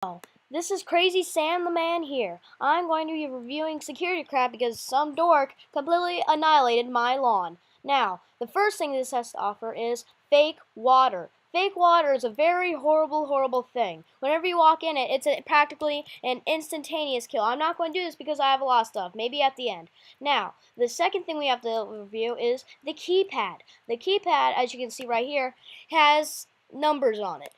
Oh, this is Crazy Sam the Man here. I'm going to be reviewing Securitycraft because some dork completely annihilated my lawn. Now, the first thing this has to offer is fake water. Fake water is a very horrible thing. Whenever you walk in it, it's practically an instantaneous kill. I'm not going to do this because I have a lot of stuff, maybe at the end. Now, the second thing we have to review is the keypad. The keypad, as you can see right here, has numbers on it.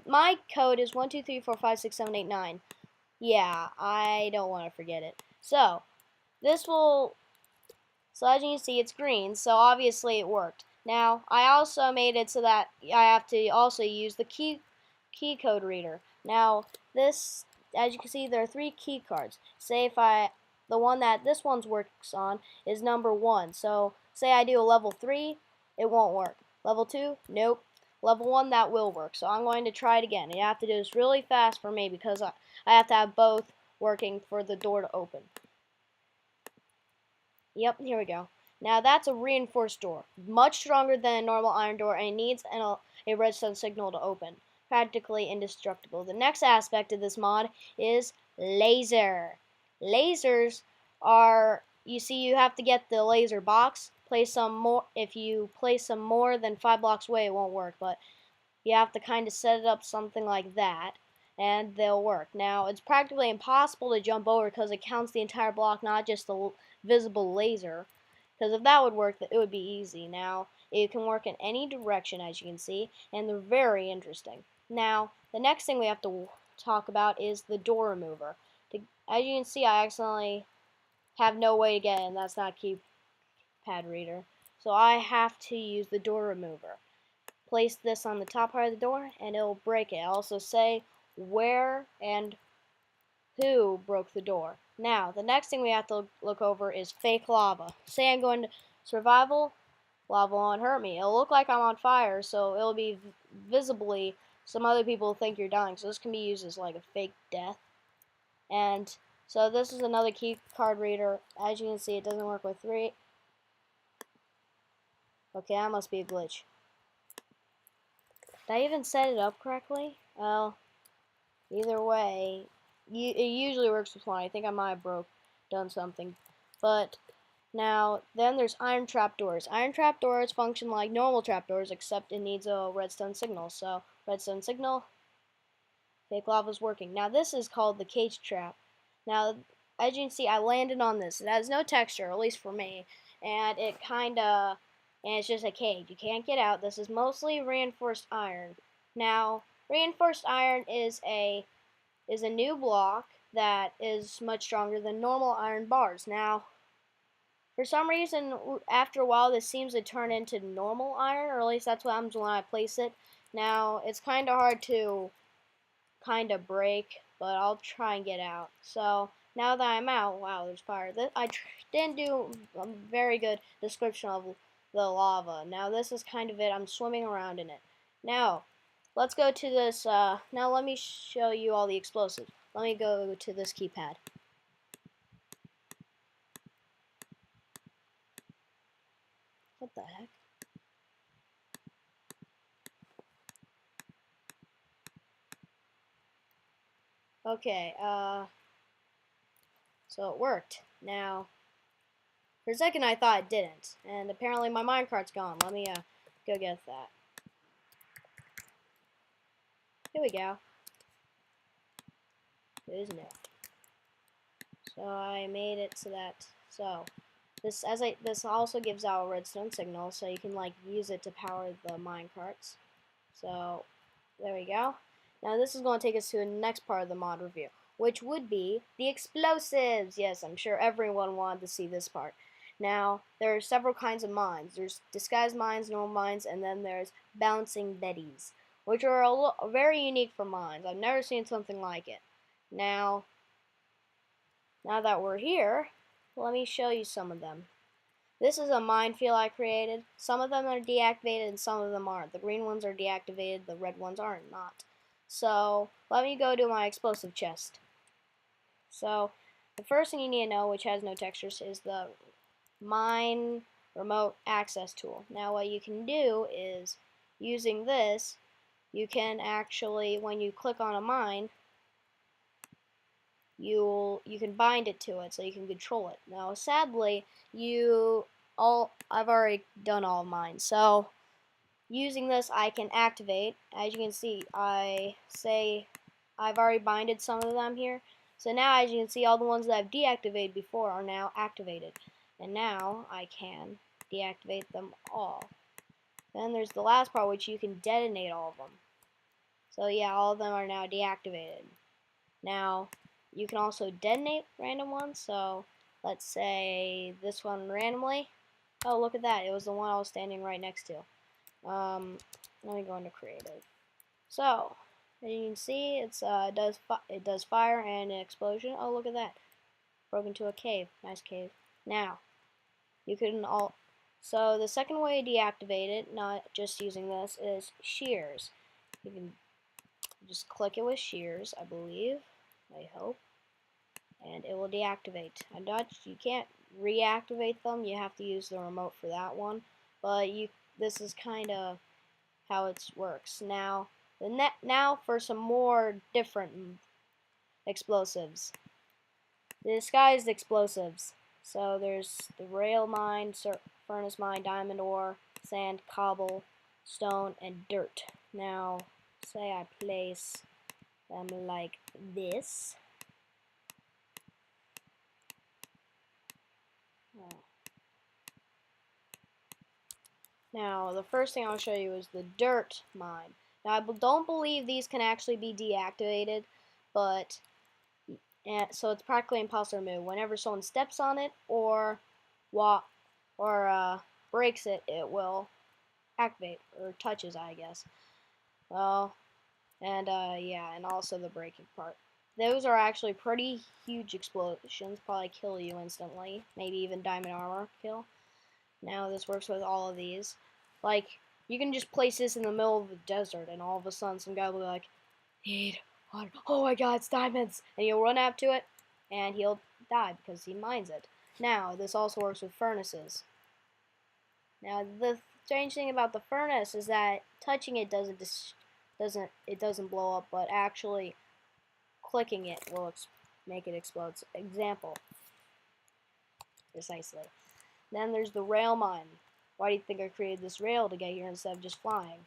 My code is 123456789. Yeah, I don't want to forget it. So as you can see, it's green, so obviously it worked. Now, I also made it so that I have to also use the key code reader. Now, as you can see, there are 3 key cards. Say the one that this one works on is number 1. So, say I do a level 3, it won't work. Level 2, nope. Level 1, that will work. So I'm going to try it again. You have to do this really fast for me because I have to have both working for the door to open. Yep, here we go. Now that's a reinforced door. Much stronger than a normal iron door, and it needs a redstone signal to open. Practically indestructible. The next aspect of this mod is laser. Lasers are, you have to get the laser box. Place some more. If you place some more than 5 blocks away, it won't work, but you have to kind of set it up something like that, and they'll work. Now, it's practically impossible to jump over because it counts the entire block, not just the visible laser. Because if that would work, it would be easy. Now, it can work in any direction, as you can see, and they're very interesting. Now, the next thing we have to talk about is the door remover. As you can see, I accidentally have no way to get in. That's not a keypad reader. So I have to use the door remover. Place this on the top part of the door, and it'll break it. I'll also say where and who broke the door. Now, the next thing we have to look over is fake lava. Say I'm going to survival, lava won't hurt me. It'll look like I'm on fire, so it'll be visibly, some other people think you're dying, so this can be used as like a fake death. And so this is another key card reader. As you can see, it doesn't work with 3. Okay, that must be a glitch. Did I even set it up correctly? Well, either way, it usually works with 1. I think I might have done something. But now, then there's iron trapdoors. Iron trapdoors function like normal trapdoors, except it needs a redstone signal. So, redstone signal, fake lava's working. Now, this is called the cage trap. Now, as you can see, I landed on this. It has no texture, at least for me, and it's just a cage. You can't get out. This is mostly reinforced iron. Now, reinforced iron is a new block that is much stronger than normal iron bars. Now, for some reason, after a while, this seems to turn into normal iron, or at least that's what happens when I place it. Now, it's kind of hard to break, but I'll try and get out. So, now that I'm out, wow, there's fire. I didn't do a very good description of the lava. Now, this is kind of it. I'm swimming around in it. Now, let's go to this. Now, let me show you all the explosives. Let me go to this keypad. What the heck? Okay, so it worked. Now, for a second I thought it didn't, and apparently my minecart's gone. Let me, go get that. Here we go. Isn't it? So I made it so that, this also gives out a redstone signal, so you can like use it to power the minecarts. So there we go. Now this is going to take us to the next part of the mod review, which would be the explosives. Yes, I'm sure everyone wanted to see this part. Now, there are several kinds of mines. There's disguised mines, normal mines, and then there's bouncing betties, which are very unique for mines. I've never seen something like it. Now that we're here, let me show you some of them. This is a minefield I created. Some of them are deactivated and some of them aren't. The green ones are deactivated, the red ones aren't not. So, let me go to my explosive chest. So, the first thing you need to know, which has no textures, is the mine remote access tool. Now, what you can do is, using this, you can actually, when you click on a mine, you can bind it to it so you can control it. Now, sadly, I've already done all of mine. So, using this, I can activate. As you can see, I've already binded some of them here. So now, as you can see, all the ones that I've deactivated before are now activated. And now I can deactivate them all. Then there's the last part, which you can detonate all of them. So yeah, all of them are now deactivated. Now, you can also detonate random ones. So let's say this one randomly. Oh, look at that. It was the one I was standing right next to. Let me go into creative. So, as you can see, it does fire and an explosion. Oh, look at that. Broke into a cave. Nice cave. Now, you can all. So the second way to deactivate it, not just using this, is shears. You can just click it with shears, I believe. I hope. And it will deactivate. You can't reactivate them. You have to use the remote for that one. But this is kind of how it works. Now, now for some more different explosives. The disguised explosives. So there's the rail mine, furnace mine, diamond ore, sand, cobble, stone, and dirt. Now, say I place them like this. Now, the first thing I'll show you is the dirt mine. Now, I don't believe these can actually be deactivated, but so it's practically impossible to remove. Whenever someone steps on it or breaks it, it will activate, or touches, I guess. Well, and yeah, and also the breaking part. Those are actually pretty huge explosions, probably kill you instantly, maybe even diamond armor kill. Now this works with all of these. Like, you can just place this in the middle of the desert, and all of a sudden some guy will be like, need water. Oh my god, it's diamonds! And he'll run up to it, and he'll die because he mines it. Now, this also works with furnaces. Now, the strange thing about the furnace is that touching it doesn't blow up, but actually clicking it will make it explode. Example. Precisely. Then there's the rail mine. Why do you think I created this rail to get here instead of just flying?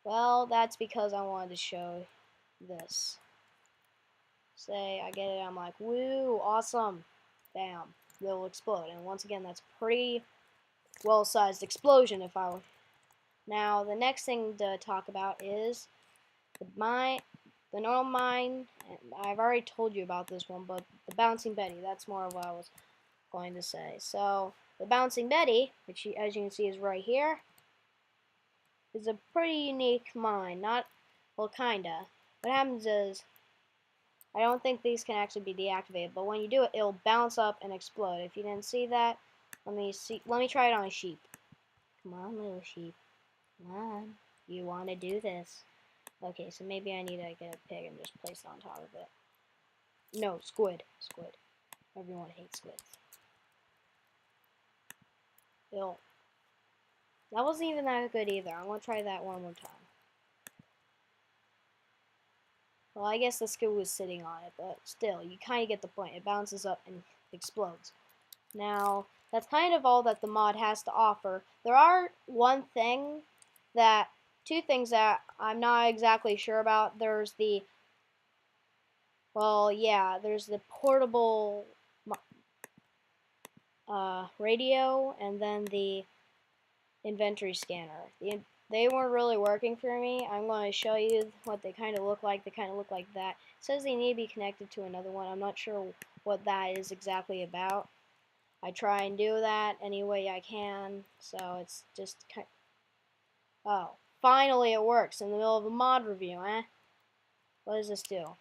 Well, that's because I wanted to show this. Say I get it, I'm like, woo, awesome. Bam. It'll explode. And once again, that's a pretty well-sized explosion if I were. Now, the next thing to talk about is the normal mine. And I've already told you about this one, but the Bouncing Betty, that's more of what I was going to say. So, the Bouncing Betty, which as you can see is right here, is a pretty unique mine. Well, kinda. What happens is, I don't think these can actually be deactivated, but when you do it, it'll bounce up and explode. If you didn't see that, let me try it on a sheep. Come on, little sheep. Come on. You want to do this. Okay, so maybe I need to get a pig and just place it on top of it. No, squid. Squid. Everyone hates squids. Ew. That wasn't even that good either. I'm going to try that one more time. Well, I guess the squid was sitting on it, but still, you kind of get the point. It bounces up and explodes. Now, that's kind of all that the mod has to offer. There are two things that I'm not exactly sure about. There's the portable radio, and then the inventory scanner. They weren't really working for me. I'm going to show you what they kind of look like. They kind of look like that. It says they need to be connected to another one. I'm not sure what that is exactly about. I try and do that any way I can, so it's just oh, finally it works in the middle of a mod review, eh? What does this do?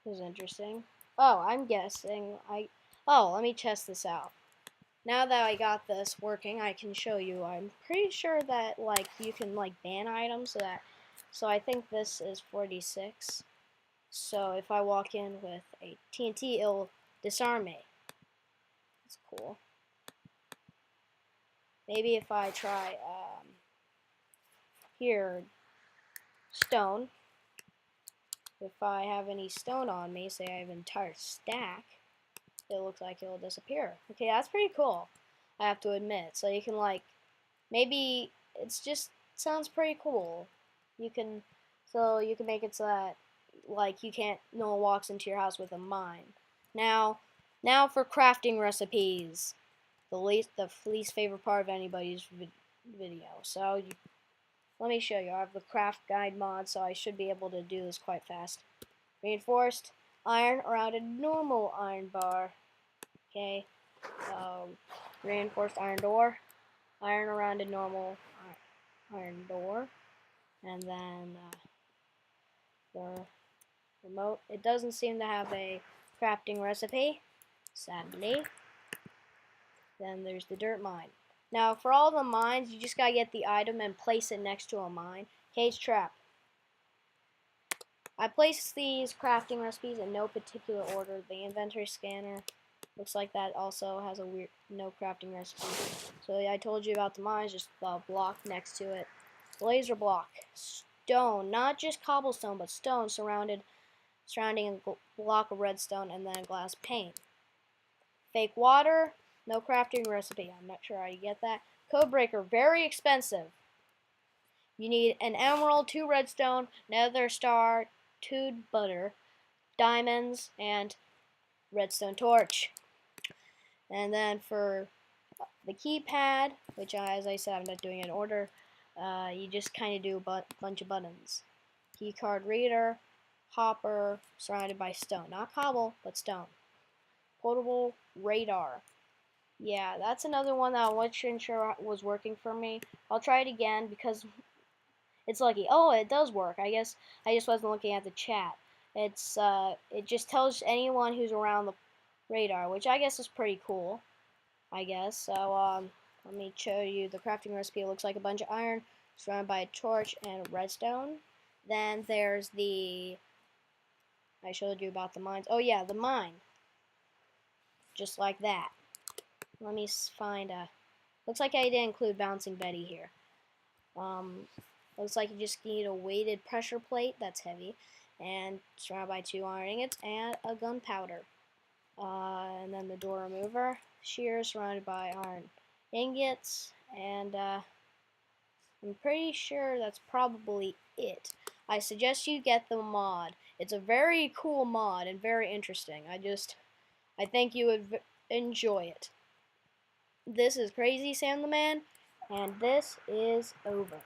This is interesting. Oh, I'm guessing let me test this out. Now that I got this working, I can show you. I'm pretty sure that you can ban items so I think this is 46. So if I walk in with a TNT, it'll disarm me. That's cool. Maybe if I try here stone. if I have any stone on me, say I have an entire stack, it looks like it'll disappear. Okay, that's pretty cool, I have to admit. So you can like, maybe it's just sounds pretty cool. You can, so you can make it so that like you can't, no one walks into your house with a mine. Now for crafting recipes, the least favorite part of anybody's video. So let me show you. I have the craft guide mod, so I should be able to do this quite fast. Reinforced iron around a normal iron bar. Okay. Reinforced iron door. Iron around a normal iron door. And then the remote. It doesn't seem to have a crafting recipe, sadly. Then there's the dirt mine. Now, for all the mines, you just gotta get the item and place it next to a mine. Cage trap. I placed these crafting recipes in no particular order. The inventory scanner looks like that also has a weird no crafting recipe. So I told you about the mines, just the block next to it. Laser block. Stone, not just cobblestone, but stone surrounding a block of redstone and then a glass pane. Fake water, no crafting recipe. I'm not sure how you get that. Codebreaker, very expensive. You need an emerald, 2 redstone, nether star, 2 butter, diamonds, and redstone torch. And then for the keypad, which as I said I'm not doing in order, you just kind of do a bunch of buttons. Keycard reader, hopper, surrounded by stone. Not cobble, but stone. Portable radar. Yeah, that's another one that I wasn't sure was working for me. I'll try it again because it's lucky. Oh, it does work. I guess I just wasn't looking at the chat. It just tells anyone who's around the radar, which I guess is pretty cool. I guess. So let me show you the crafting recipe. It looks like a bunch of iron surrounded by a torch and redstone. Then there's I showed you about the mines. Oh yeah, the mine. Just like that. Let me find looks like I didn't include Bouncing Betty here. Looks like you just need a weighted pressure plate that's heavy and surrounded by 2 iron ingots and a gunpowder. And then the door remover, shears surrounded by iron ingots, and I'm pretty sure that's probably it. I suggest you get the mod. It's a very cool mod and very interesting. I think you would enjoy it. This is Crazy Sam the Man, and this is over.